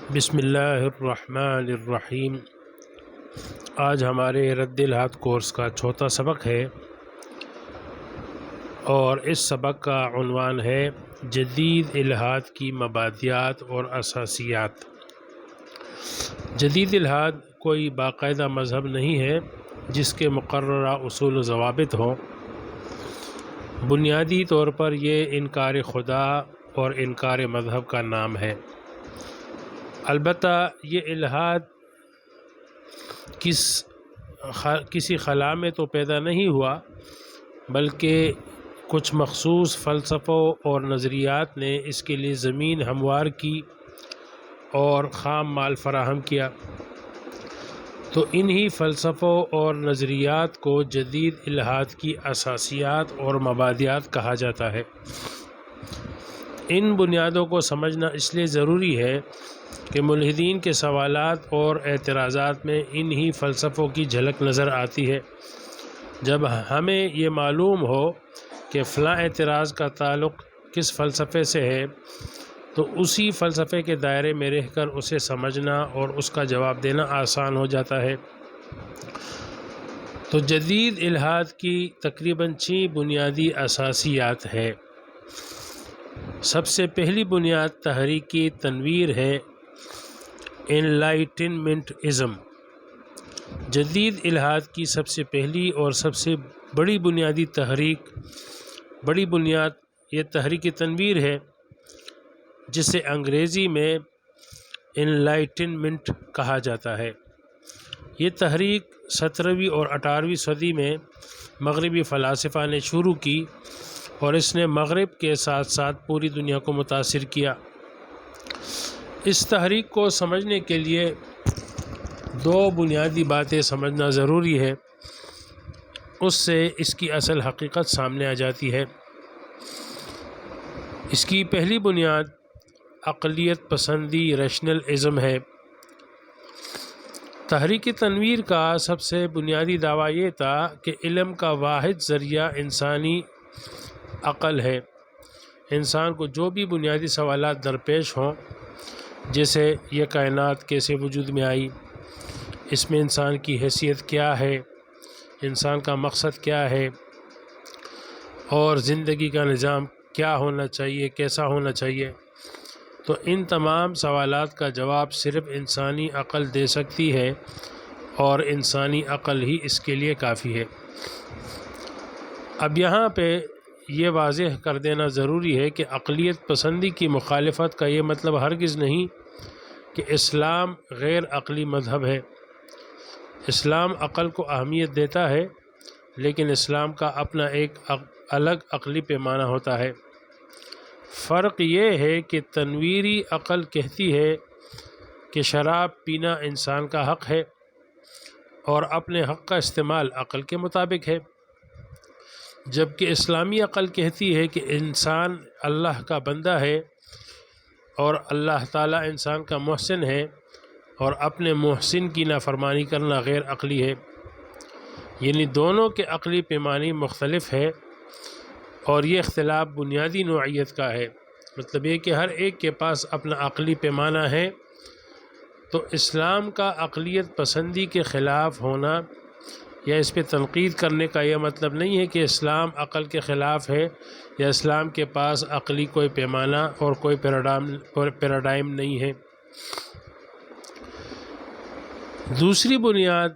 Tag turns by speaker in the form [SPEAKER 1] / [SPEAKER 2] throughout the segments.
[SPEAKER 1] بسم اللہ الرحمن الرحیم۔ آج ہمارے رد الحاد کورس کا چوتھا سبق ہے اور اس سبق کا عنوان ہے جدید الحاد کی مبادیات اور اساسیات۔ جدید الحاد کوئی باقاعدہ مذہب نہیں ہے جس کے مقررہ اصول و ضوابط ہوں۔ بنیادی طور پر یہ انکار خدا اور انکار مذہب کا نام ہے۔ البتہ یہ الحاد کسی خلا میں تو پیدا نہیں ہوا، بلکہ کچھ مخصوص فلسفوں اور نظریات نے اس کے لیے زمین ہموار کی اور خام مال فراہم کیا، تو انہی فلسفوں اور نظریات کو جدید الحاد کی اساسیات اور مبادیات کہا جاتا ہے۔ ان بنیادوں کو سمجھنا اس لیے ضروری ہے کہ ملحدین کے سوالات اور اعتراضات میں انہی فلسفوں کی جھلک نظر آتی ہے۔ جب ہمیں یہ معلوم ہو کہ فلاں اعتراض کا تعلق کس فلسفے سے ہے، تو اسی فلسفے کے دائرے میں رہ کر اسے سمجھنا اور اس کا جواب دینا آسان ہو جاتا ہے۔ تو جدید الحاد کی تقریباً 6 بنیادی اساسیات ہے۔ سب سے پہلی بنیاد تحریکی تنویر ہے، انلائٹنمنٹ ازم۔ جدید الحاد کی سب سے پہلی اور سب سے بڑی بنیاد یہ تحریکی تنویر ہے، جسے انگریزی میں انلائٹنمنٹ کہا جاتا ہے۔ یہ تحریک 17ویں اور 18ویں صدی میں مغربی فلاسفہ نے شروع کی اور اس نے مغرب کے ساتھ ساتھ پوری دنیا کو متاثر کیا۔ اس تحریک کو سمجھنے کے لیے 2 بنیادی باتیں سمجھنا ضروری ہے، اس سے اس کی اصل حقیقت سامنے آ جاتی ہے۔ اس کی پہلی بنیاد عقلیت پسندی ریشنل ازم ہے۔ تحریک تنویر کا سب سے بنیادی دعویٰ یہ تھا کہ علم کا واحد ذریعہ انسانی عقل ہے۔ انسان کو جو بھی بنیادی سوالات درپیش ہوں، جیسے یہ کائنات کیسے وجود میں آئی، اس میں انسان کی حیثیت کیا ہے، انسان کا مقصد کیا ہے، اور زندگی کا نظام کیا ہونا چاہیے، کیسا ہونا چاہیے، تو ان تمام سوالات کا جواب صرف انسانی عقل دے سکتی ہے اور انسانی عقل ہی اس کے لیے کافی ہے۔ اب یہاں پہ یہ واضح کر دینا ضروری ہے کہ عقلیت پسندی کی مخالفت کا یہ مطلب ہرگز نہیں کہ اسلام غیر عقلی مذہب ہے۔ اسلام عقل کو اہمیت دیتا ہے، لیکن اسلام کا اپنا ایک الگ عقلی پیمانہ ہوتا ہے۔ فرق یہ ہے کہ تنویری عقل کہتی ہے کہ شراب پینا انسان کا حق ہے اور اپنے حق کا استعمال عقل کے مطابق ہے، جبکہ اسلامی عقل کہتی ہے کہ انسان اللہ کا بندہ ہے اور اللہ تعالیٰ انسان کا محسن ہے اور اپنے محسن کی نافرمانی کرنا غیر عقلی ہے۔ یعنی دونوں کے عقلی پیمانے مختلف ہے اور یہ اختلاف بنیادی نوعیت کا ہے۔ مطلب یہ کہ ہر ایک کے پاس اپنا عقلی پیمانہ ہے۔ تو اسلام کا عقلیت پسندی کے خلاف ہونا یا اس پہ تنقید کرنے کا یہ مطلب نہیں ہے کہ اسلام عقل کے خلاف ہے یا اسلام کے پاس عقلی کوئی پیمانہ اور کوئی پیراڈائم نہیں ہے۔ دوسری بنیاد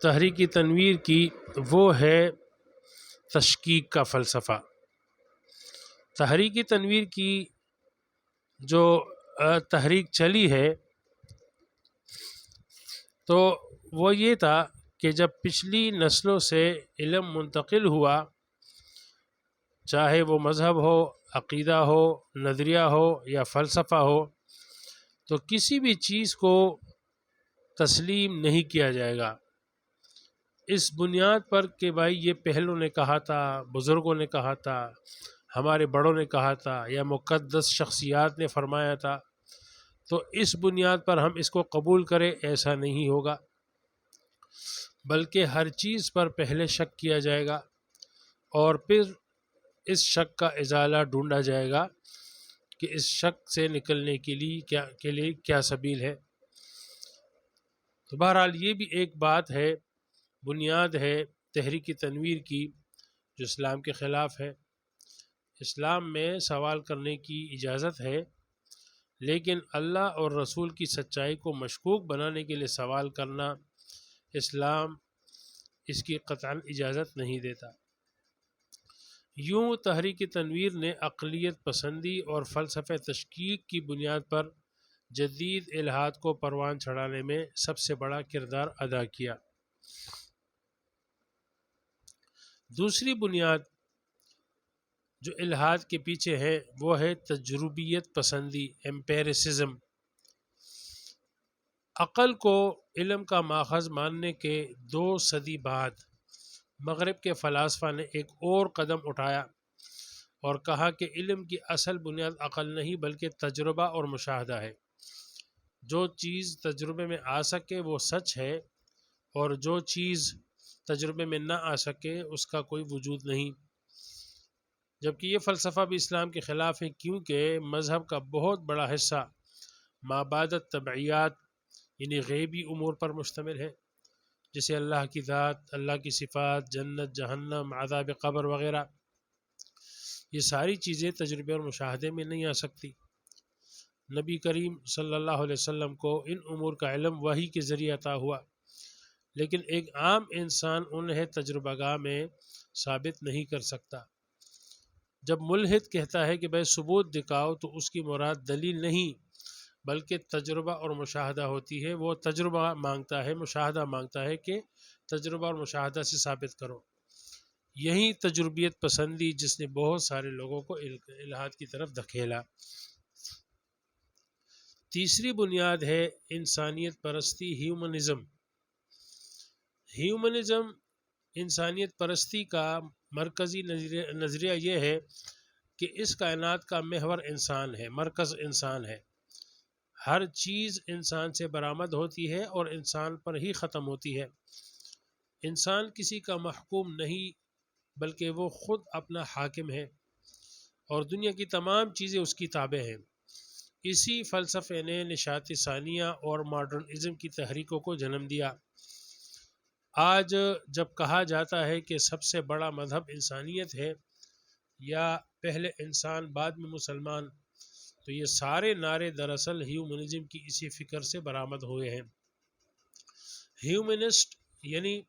[SPEAKER 1] تحریکی تنویر کی وہ ہے تشکیک کا فلسفہ۔ تحریکی تنویر کی جو تحریک چلی ہے تو وہ یہ تھا کہ جب پچھلی نسلوں سے علم منتقل ہوا، چاہے وہ مذہب ہو، عقیدہ ہو، نظریہ ہو یا فلسفہ ہو، تو کسی بھی چیز کو تسلیم نہیں کیا جائے گا اس بنیاد پر کہ بھائی یہ پہلوں نے کہا تھا، بزرگوں نے کہا تھا، ہمارے بڑوں نے کہا تھا یا مقدس شخصیات نے فرمایا تھا، تو اس بنیاد پر ہم اس کو قبول کریں، ایسا نہیں ہوگا، بلکہ ہر چیز پر پہلے شک کیا جائے گا اور پھر اس شک کا ازالہ ڈھونڈا جائے گا کہ اس شک سے نکلنے کے لیے کیا سبیل ہے۔ تو بہرحال یہ بھی ایک بات ہے، بنیاد ہے تحریک تنویر کی، جو اسلام کے خلاف ہے۔ اسلام میں سوال کرنے کی اجازت ہے، لیکن اللہ اور رسول کی سچائی کو مشکوک بنانے کے لیے سوال کرنا اسلام اس کی قطعاً اجازت نہیں دیتا۔ یوں تحریک تنویر نے عقلیت پسندی اور فلسفہ تشکیک کی بنیاد پر جدید الحاد کو پروان چڑھانے میں سب سے بڑا کردار ادا کیا۔ دوسری بنیاد جو الحاد کے پیچھے ہے وہ ہے تجربیت پسندی، ایمپیریسزم۔ عقل کو علم کا ماخذ ماننے کے 2 صدی بعد مغرب کے فلاسفہ نے ایک اور قدم اٹھایا اور کہا کہ علم کی اصل بنیاد عقل نہیں بلکہ تجربہ اور مشاہدہ ہے۔ جو چیز تجربے میں آ سکے وہ سچ ہے، اور جو چیز تجربے میں نہ آ سکے اس کا کوئی وجود نہیں۔ جبکہ یہ فلسفہ بھی اسلام کے خلاف ہے، کیونکہ مذہب کا بہت بڑا حصہ مابعد الطبعیات یعنی غیبی امور پر مشتمل ہے، جیسے اللہ کی ذات، اللہ کی صفات، جنت، جہنم، عذاب قبر وغیرہ۔ یہ ساری چیزیں تجربے اور مشاہدے میں نہیں آ سکتی۔ نبی کریم صلی اللہ علیہ وسلم کو ان امور کا علم وحی کے ذریعے عطا ہوا، لیکن ایک عام انسان انہیں تجربہ گاہ میں ثابت نہیں کر سکتا۔ جب ملحد کہتا ہے کہ بھائی ثبوت دکھاؤ، تو اس کی مراد دلیل نہیں بلکہ تجربہ اور مشاہدہ ہوتی ہے۔ وہ تجربہ مانگتا ہے، مشاہدہ مانگتا ہے کہ تجربہ اور مشاہدہ سے ثابت کرو۔ یہی تجربیت پسندی جس نے بہت سارے لوگوں کو الحاد کی طرف دھکیلا۔ تیسری بنیاد ہے انسانیت پرستی، ہیومنزم۔ ہیومنزم انسانیت پرستی کا مرکزی نظریہ یہ ہے کہ اس کائنات کا محور انسان ہے، مرکز انسان ہے۔ ہر چیز انسان سے برآمد ہوتی ہے اور انسان پر ہی ختم ہوتی ہے۔ انسان کسی کا محکوم نہیں بلکہ وہ خود اپنا حاکم ہے، اور دنیا کی تمام چیزیں اس کی تابع ہیں۔ اسی فلسفے نے نشاط ثانیہ اور ماڈرنزم کی تحریکوں کو جنم دیا۔ آج جب کہا جاتا ہے کہ سب سے بڑا مذہب انسانیت ہے، یا پہلے انسان بعد میں مسلمان، تو یہ سارے نعرے دراصل ہیومنزم کی اسی فکر سے برآمد ہوئے ہیں۔ ہیومنسٹ یعنی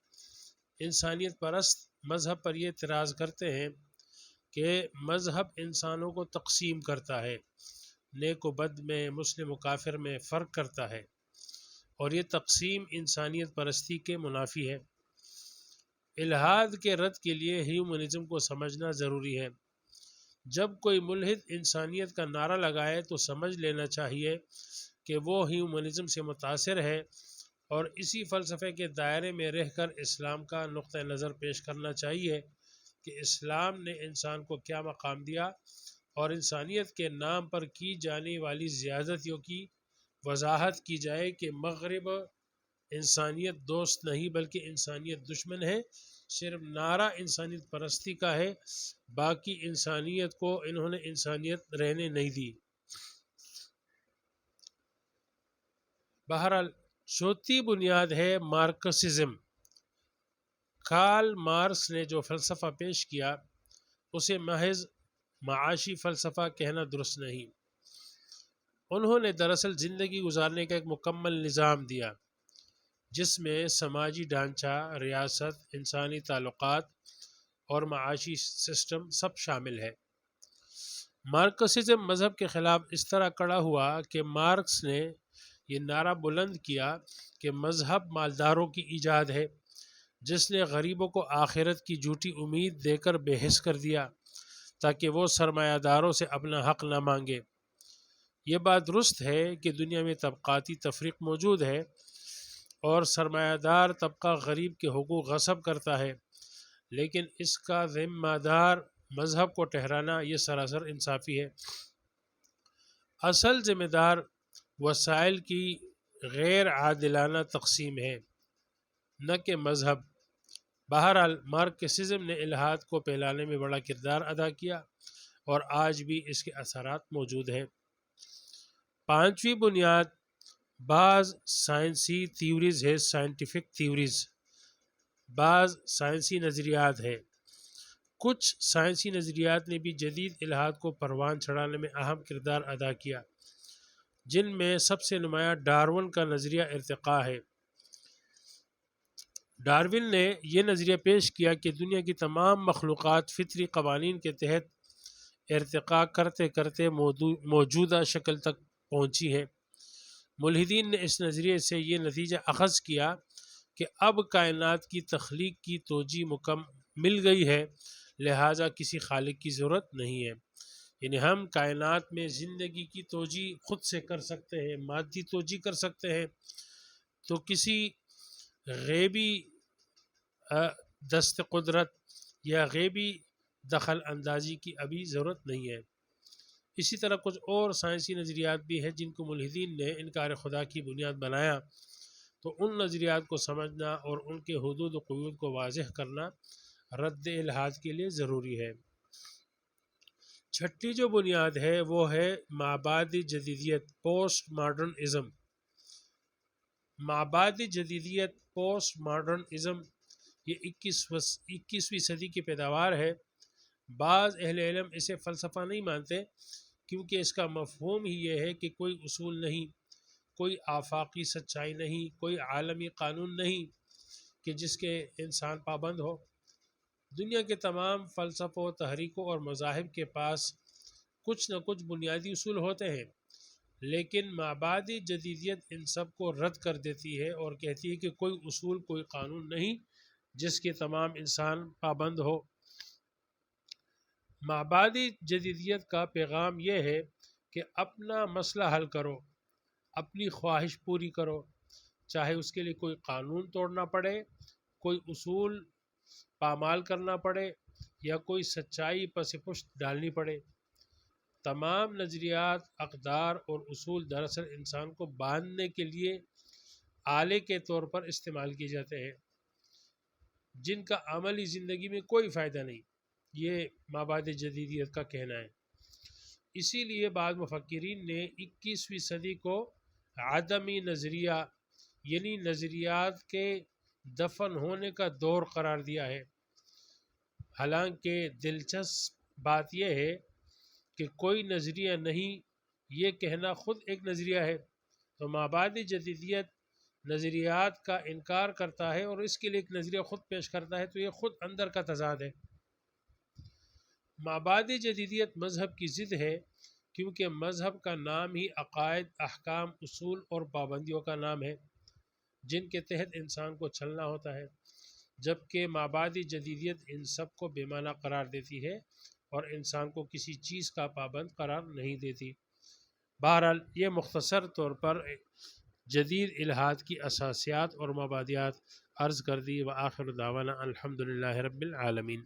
[SPEAKER 1] انسانیت پرست مذہب پر یہ اعتراض کرتے ہیں کہ مذہب انسانوں کو تقسیم کرتا ہے، نیک و بد میں، مسلم و کافر میں فرق کرتا ہے، اور یہ تقسیم انسانیت پرستی کے منافی ہے۔ الحاد کے رد کے لیے ہیومنزم کو سمجھنا ضروری ہے۔ جب کوئی ملحد انسانیت کا نعرہ لگائے تو سمجھ لینا چاہیے کہ وہ ہیومنزم سے متاثر ہے، اور اسی فلسفے کے دائرے میں رہ کر اسلام کا نقطہ نظر پیش کرنا چاہیے کہ اسلام نے انسان کو کیا مقام دیا، اور انسانیت کے نام پر کی جانے والی زیادتیوں کی وضاحت کی جائے کہ مغرب انسانیت دوست نہیں بلکہ انسانیت دشمن ہے۔ صرف نعرہ انسانیت پرستی کا ہے، باقی انسانیت کو انہوں نے انسانیت رہنے نہیں دی۔ بہرحال چوتھی بنیاد ہے مارکسزم۔ کارل مارکس نے جو فلسفہ پیش کیا اسے محض معاشی فلسفہ کہنا درست نہیں۔ انہوں نے دراصل زندگی گزارنے کا ایک مکمل نظام دیا، جس میں سماجی ڈھانچہ، ریاست، انسانی تعلقات اور معاشی سسٹم سب شامل ہے۔ مارکسزم مذہب کے خلاف اس طرح کڑا ہوا کہ مارکس نے یہ نعرہ بلند کیا کہ مذہب مالداروں کی ایجاد ہے، جس نے غریبوں کو آخرت کی جھوٹی امید دے کر بے حس کر دیا تاکہ وہ سرمایہ داروں سے اپنا حق نہ مانگے۔ یہ بات درست ہے کہ دنیا میں طبقاتی تفریق موجود ہے اور سرمایہ دار طبقہ غریب کے حقوق غصب کرتا ہے، لیکن اس کا ذمہ دار مذہب کو ٹھہرانا یہ سراسر انصافی ہے۔ اصل ذمہ دار وسائل کی غیر عادلانہ تقسیم ہے، نہ کہ مذہب۔ بہرحال مارکسزم نے الحاد کو پھیلانے میں بڑا کردار ادا کیا، اور آج بھی اس کے اثرات موجود ہیں۔ پانچویں بنیاد بعض سائنسی تھیوریز ہے، سائنٹیفک تھیوریز، بعض سائنسی نظریات ہیں۔ کچھ سائنسی نظریات نے بھی جدید الحاد کو پروان چڑھانے میں اہم کردار ادا کیا، جن میں سب سے نمایاں ڈارون کا نظریہ ارتقاء ہے۔ ڈارون نے یہ نظریہ پیش کیا کہ دنیا کی تمام مخلوقات فطری قوانین کے تحت ارتقاء کرتے کرتے موجودہ شکل تک پہنچی ہے۔ ملحدین نے اس نظریے سے یہ نتیجہ اخذ کیا کہ اب کائنات کی تخلیق کی توجیہ مل گئی ہے، لہٰذا کسی خالق کی ضرورت نہیں ہے۔ یعنی ہم کائنات میں زندگی کی توجیہ خود سے کر سکتے ہیں، مادی توجیہ کر سکتے ہیں، تو کسی غیبی دست قدرت یا غیبی دخل اندازی کی ابھی ضرورت نہیں ہے۔ اسی طرح کچھ اور سائنسی نظریات بھی ہیں جن کو ملحدین نے انکار خدا کی بنیاد بنایا، تو ان نظریات کو سمجھنا اور ان کے حدود و قیود کو واضح کرنا رد الحاد کے لیے ضروری ہے۔ چھٹی جو بنیاد ہے وہ ہے مابعد جدیدیت، پوسٹ ماڈرن ازم۔ مابعد جدیدیت، پوسٹ ماڈرن ازم، یہ 21ویں صدی کی پیداوار ہے۔ بعض اہل علم اسے فلسفہ نہیں مانتے، کیونکہ اس کا مفہوم ہی یہ ہے کہ کوئی اصول نہیں، کوئی آفاقی سچائی نہیں، کوئی عالمی قانون نہیں کہ جس کے انسان پابند ہو۔ دنیا کے تمام فلسفوں، تحریکوں اور مذاہب کے پاس کچھ نہ کچھ بنیادی اصول ہوتے ہیں، لیکن مابعد جدیدیت ان سب کو رد کر دیتی ہے اور کہتی ہے کہ کوئی اصول، کوئی قانون نہیں جس کے تمام انسان پابند ہو۔ مابعد جدیدیت کا پیغام یہ ہے کہ اپنا مسئلہ حل کرو، اپنی خواہش پوری کرو، چاہے اس کے لیے کوئی قانون توڑنا پڑے، کوئی اصول پامال کرنا پڑے یا کوئی سچائی پس پشت ڈالنی پڑے۔ تمام نظریات، اقدار اور اصول دراصل انسان کو باندھنے کے لیے آلے کے طور پر استعمال کیے جاتے ہیں، جن کا عملی زندگی میں کوئی فائدہ نہیں۔ یہ مابعد جدیدیت کا کہنا ہے۔ اسی لیے بعض مفکرین نے 21ویں صدی کو عدمی نظریہ، یعنی نظریات کے دفن ہونے کا دور قرار دیا ہے۔ حالانکہ دلچسپ بات یہ ہے کہ کوئی نظریہ نہیں، یہ کہنا خود ایک نظریہ ہے۔ تو مابعد جدیدیت نظریات کا انکار کرتا ہے اور اس کے لیے ایک نظریہ خود پیش کرتا ہے، تو یہ خود اندر کا تضاد ہے۔ مابعد جدیدیت مذہب کی ضد ہے، کیونکہ مذہب کا نام ہی عقائد، احکام، اصول اور پابندیوں کا نام ہے، جن کے تحت انسان کو چلنا ہوتا ہے، جبکہ مابعد جدیدیت ان سب کو بے معنی قرار دیتی ہے اور انسان کو کسی چیز کا پابند قرار نہیں دیتی۔ بہرحال یہ مختصر طور پر جدید الحاد کی اساسیات اور مبادئات عرض کر دی۔ وآخر دعوانا الحمدللہ رب العالمین۔